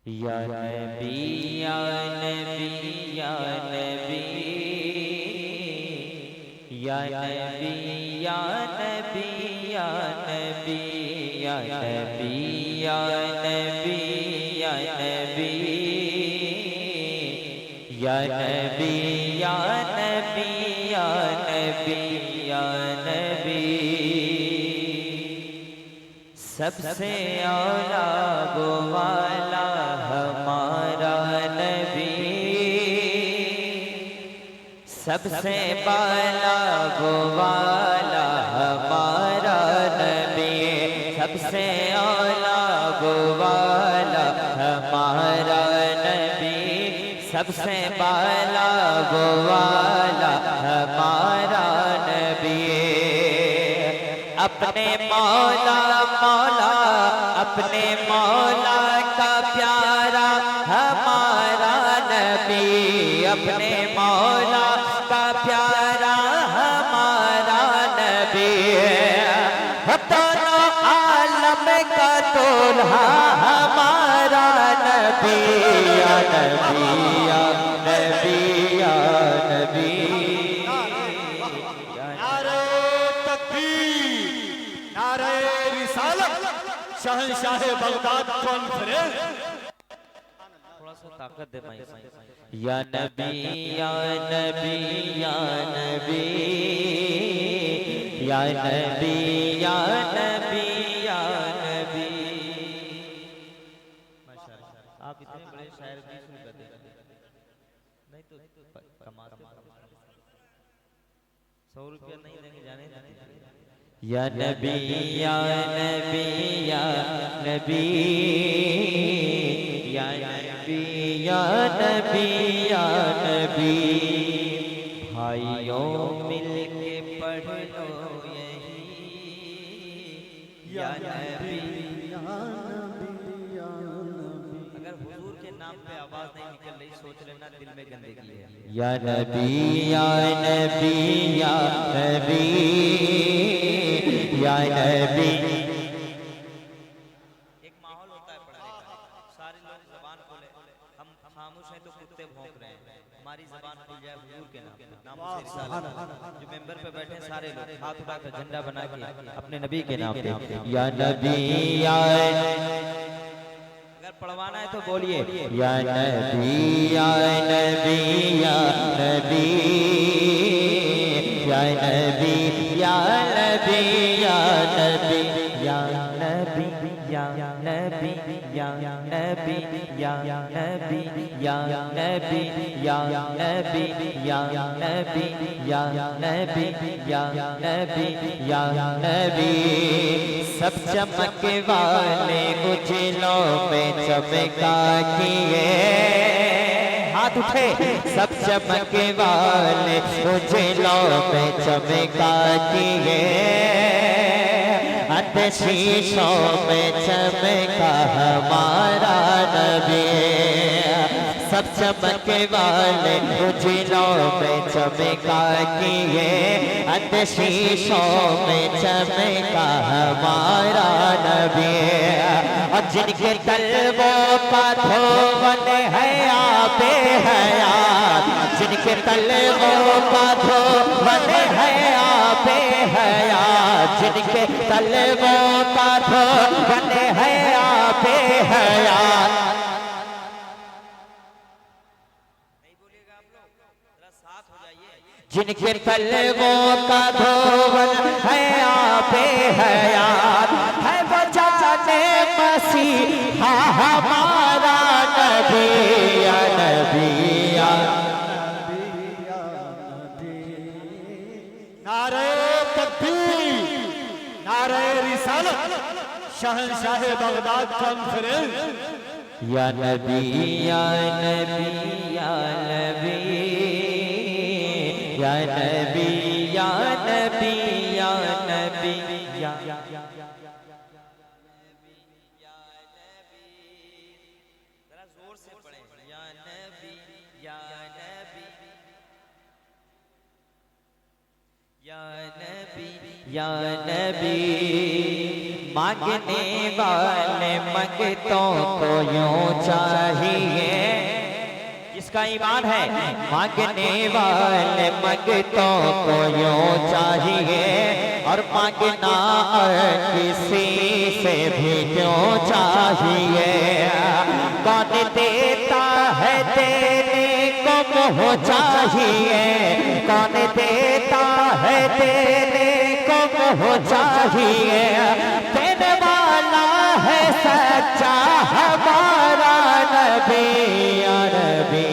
या नबी या नबी या नबी या नबी या नबी या नबी या नबी या नबी या नबी या नबी या नबी या नबी या नबी सबसे औला वो वाला हमारा नबी, सबसे बाला वो वाला हमारा नबी, सबसे औला वो वाला हमारा नबी, सबसे बाला वो वाला हमारा नबी। अपने मौला मौला अपने मौला का प्यारा हमारा नबी, अपने मौला का प्यारा हमारा नबी, दोनों आलम का दूल्हा हमारा नबी। या नबी या नबी या नबी। शहंशाह बगदाद कॉन्फ्रेंस। थोड़ा सा ताकत दे भाई। या नबी या नबी या नबी या नबी या नबी या नबी। माशाअल्लाह, आप इतने बड़े शायर भी शुरू कर देते नहीं तो कमा 100 रुपया नहीं देंगे जाने। या नबी या नबी या नबी या नबी या नबी या नबी। भाइयों मिल के पढ़ लो यही या नबी या नबी या नबी। अगर हुजूर के नाम पे आवाज नहीं निकल रही सोच लेना दिल में गंदगी है। या नबी या नबी या नबी या नबी। एक माहौल होता है पढ़ने का, सारे लोग ज़बान खोले, हम खामोश हैं तो कुत्ते भौंक रहे हैं, हमारी ज़बान खुल जाए हुजूर के नाम से रिसालत। जो मेंबर पे बैठे सारे लोग हाथ उठाकर झंडा बना के अपने नबी के नाम पे या नबी या। अगर पढ़वाना है तो बोलिए या नबी या नबी या नबी या नबी या नबी या नबी या नबी या नबी या नबी या नबी या नबी या नबी या नबी या नबी या नबी या नबी। सब चमके वाले उजलों में चमका किए, हाथ उठे। सब चमके वाले उजलों में चमका किए, शीशों में चमका हमारा नबी। सब चमके वाले उजलों में चमका किए, शीशों में चमका हमारा नबी। और जिनके तलवों का धोवन है आपे हयात, जिनके तलवों का धोवन है आपे हयात, जिनके तलवों का धोवन है आपे हयात। जिनके तलवों का धोवन है आपे हयात, है बचाने मसीहा हमारा नबी। या नबी या नारे तकबीर, नारे रिसालत, शहंशाह बगदाद कॉन्फ्रेंस। या नबी या नबी या नबी या नबी या नबी या नबी या नबी। जरा जोर से पढ़ें या नबी या नबी या नबी या नबी। मांगने वाले मंगतों को यूं चाहिए, इसका ईमान है। मांगने वाले मंगतों को यूं चाहिए, और मांगना किसी से भी क्यों चाहिए। कौन देता है देने को मोह चाहिए, कौन देता है देने को मोह चाहिए। देने वाला है सच्चा हमारा नबी, या नबी।